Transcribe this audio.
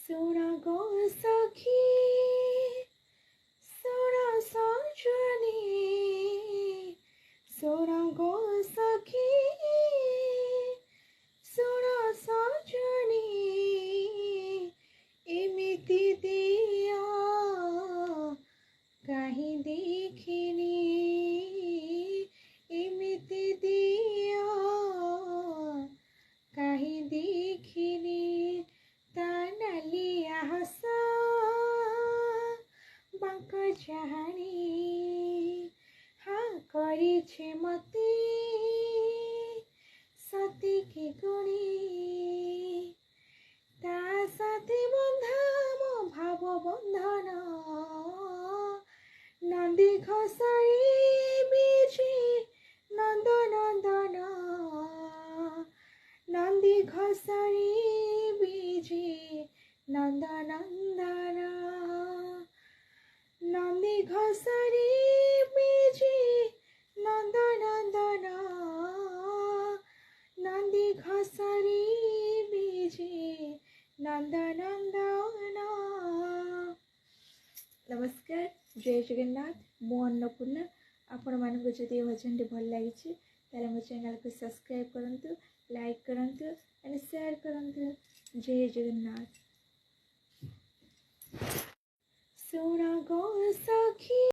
सुन गो सखी सुन सजनी सुन गो सखी सुन सजनी एमिति दिया कहीं देखिनी एमिति दिया कहीं देखिनी तानलिया हसा बांक चाहनी हाँ करी छे मते सती की गुणी ता साथी बंधा मो भाव बंधन नंदी घोषाई बीजी नंद नंदन नंदी घोषाई बीजी नंद नंदन नंदी घोषाई बीजी नंद नंदन नंदी घोषाई बीजी नंद नंदन। नमस्कार, जय जगन्नाथ। मु अन्नपूर्णा। आपण मानक जदि भजन भल लगी ताले मो चैनल को सब्सक्राइब करंतु, लाइक करंतु एंड शेयर करंतु। जय जगन्नाथ। सुन गो सखी।